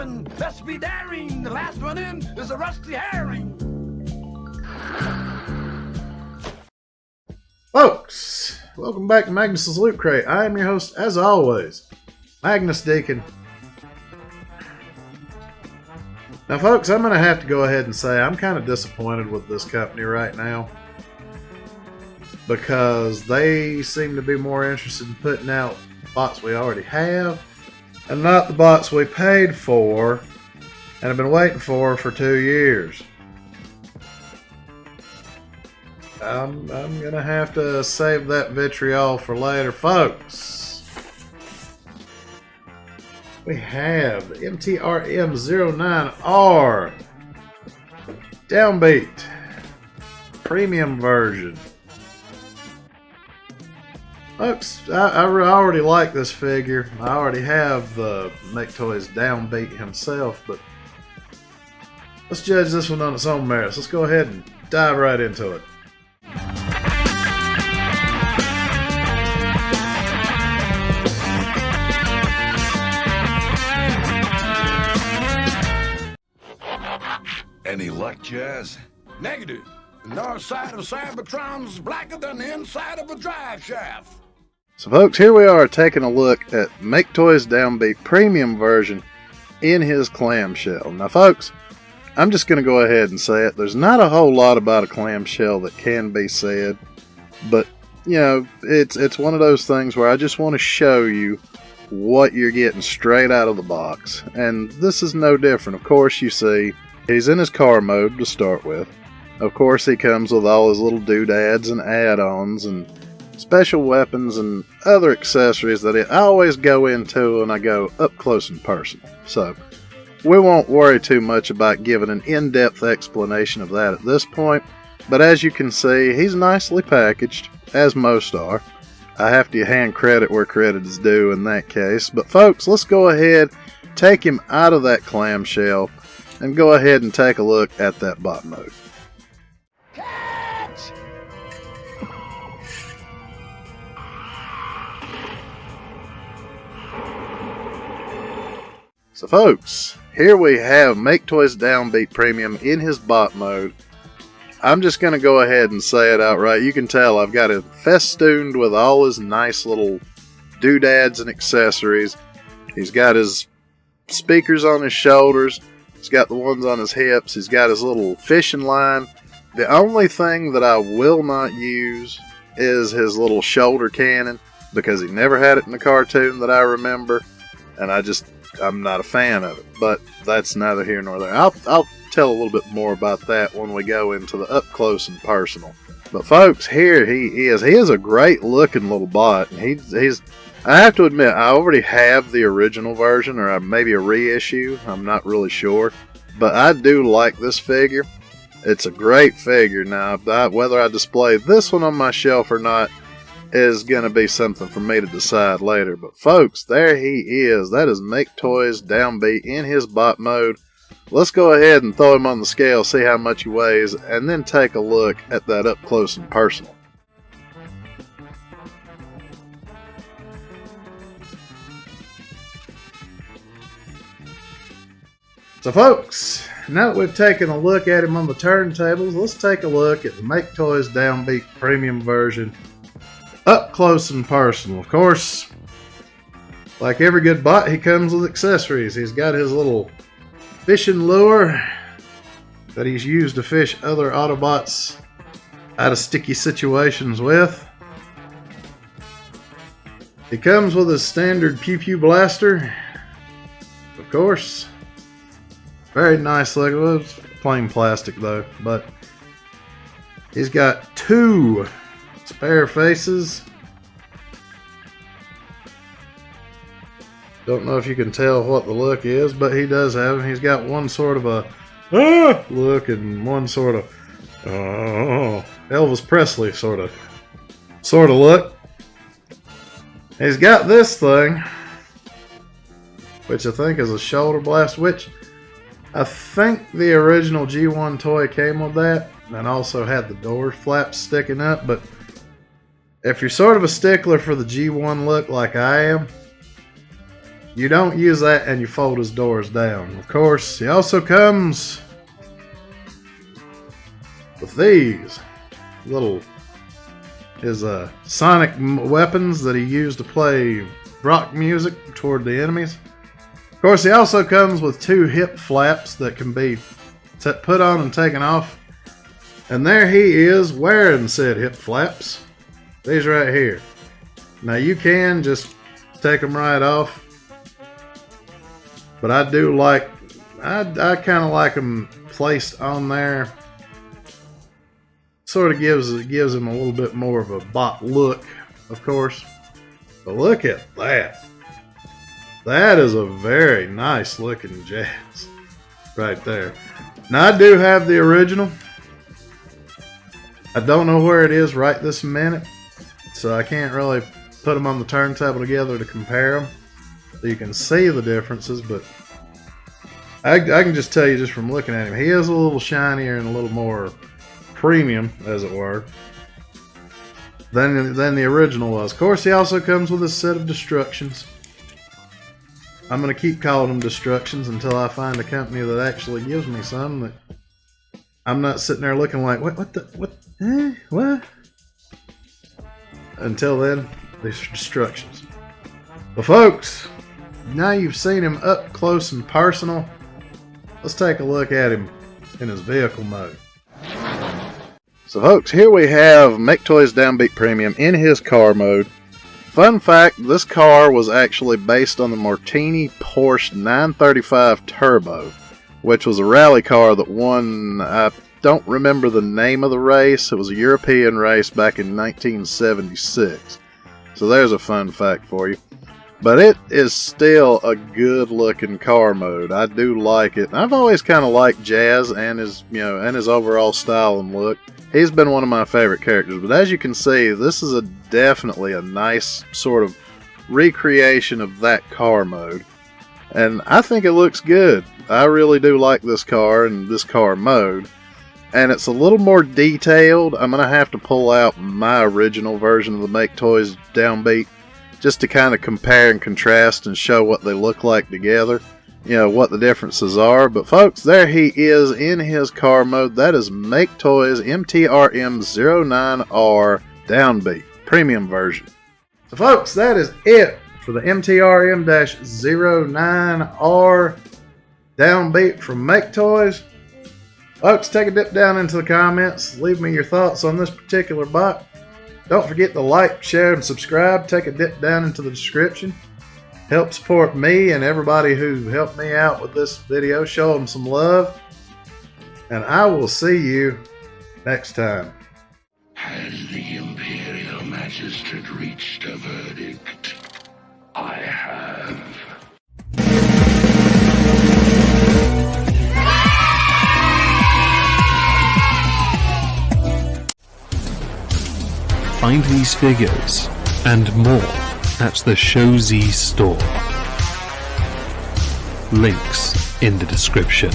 action. Let's be daring. The last one in is a rusty herring. Folks, welcome back to Magnus's Loot Crate. I am your host, as always, Magnus Deacon. Now, folks, I'm going to have to go ahead and say I'm kind of disappointed with this company right now, because they seem to be more interested in putting out bots we already have and not the bots we paid for and have been waiting for 2 years. I'm going to have to save that vitriol for later, folks. We have the MTRM-09R Downbeat Premium version. Folks, I already like this figure. I already have the Maketoys Downbeat himself, but let's judge this one on its own merits. Let's go ahead and dive right into it. Any luck, Jazz? Negative. The north side of Cybertron's blacker than the inside of a drive shaft. So folks, here we are taking a look at Maketoys Downbeat Premium version in his clamshell. Now folks, I'm just going to go ahead and say it. There's not a whole lot about a clamshell that can be said, but you know, it's one of those things where I just want to show you what you're getting straight out of the box. And this is no different. Of course, you see he's in his car mode to start with. Of course, he comes with all his little doodads and add-ons and special weapons and other accessories that I always go into when I go up close and personal. So, we won't worry too much about giving an in-depth explanation of that at this point. But as you can see, he's nicely packaged, as most are. I have to hand credit where credit is due in that case. But folks, let's go ahead, take him out of that clamshell, and go ahead and take a look at that bot mode. Catch! So folks, here we have Maketoys Downbeat Premium in his bot mode. I'm just going to go ahead and say it outright. You can tell I've got it festooned with all his nice little doodads and accessories. He's got his speakers on his shoulders. He's got the ones on his hips. He's got his little fishing line. The only thing that I will not use is his little shoulder cannon, because he never had it in the cartoon that I remember, and I'm not a fan of it. But that's neither here nor there. I'll tell a little bit more about that when we go into the up close and personal. But folks, here he is. He is a great looking little bot, and he's I have to admit, I already have the original version, or maybe a reissue. I'm not really sure. But I do like this figure. It's a great figure. Now, whether I display this one on my shelf or not is going to be something for me to decide later. But folks, there he is. That is Maketoys Downbeat in his bot mode. Let's go ahead and throw him on the scale, see how much he weighs, and then take a look at that up close and personal. So folks, now that we've taken a look at him on the turntables, let's take a look at the Maketoys Downbeat Premium version up close and personal. Of course, like every good bot, he comes with accessories. He's got his little fishing lure that he's used to fish other Autobots out of sticky situations with. He comes with his standard pew pew blaster, of course. Very nice looking. Well, it's plain plastic though, but he's got 2 spare faces. Don't know if you can tell what the look is, but he does have him. He's got one sort of a look and one sort of Elvis Presley sort of look. He's got this thing, which I think is a shoulder blast, which I think the original G1 toy came with that, and also had the door flaps sticking up. But if you're sort of a stickler for the G1 look like I am, you don't use that and you fold his doors down. Of course, he also comes with these little his sonic weapons that he used to play rock music toward the enemies. Of course, he also comes with 2 hip flaps that can be put on and taken off. And there he is wearing said hip flaps. These right here. Now you can just take them right off, but I do like, I kind of like them placed on there. Sort of gives him a little bit more of a bot look, of course. But look at that. That is a very nice looking jazz right there. Now I do have the original. I don't know where it is right this minute, so I can't really put them on the turntable together to compare them so you can see the differences, but I can just tell you just from looking at him, he is a little shinier and a little more premium, as it were, than the original was. Of course, he also comes with a set of destructions. I'm going to keep calling them destructions until I find a company that actually gives me some that I'm not sitting there looking like, what? Until then, these are destructions. But folks, now you've seen him up close and personal, let's take a look at him in his vehicle mode. So folks, here we have Maketoys Downbeat Premium in his car mode. Fun fact, this car was actually based on the Martini Porsche 935 Turbo, which was a rally car that won, I don't remember the name of the race. It was a European race back in 1976. So there's a fun fact for you. But it is still a good looking car mode. I do like it. I've always kind of liked Jazz and his, and his overall style and look. He's been one of my favorite characters. But as you can see, this is definitely a nice sort of recreation of that car mode. And I think it looks good. I really do like this car and this car mode. And it's a little more detailed. I'm going to have to pull out my original version of the Maketoys Downbeat just to kind of compare and contrast and show what they look like together. What the differences are. But folks, there he is in his car mode. That is Maketoys MTRM-09R Downbeat Premium version. So folks, that is it for the MTRM-09R Downbeat from Maketoys. Folks, take a dip down into the comments. Leave me your thoughts on this particular bot. Don't forget to like, share, and subscribe. Take a dip down into the description. Help support me and everybody who helped me out with this video. Show them some love. And I will see you next time. Has the Imperial Magistrate reached a verdict? I have. Find these figures and more at the ShowZStore. Links in the description.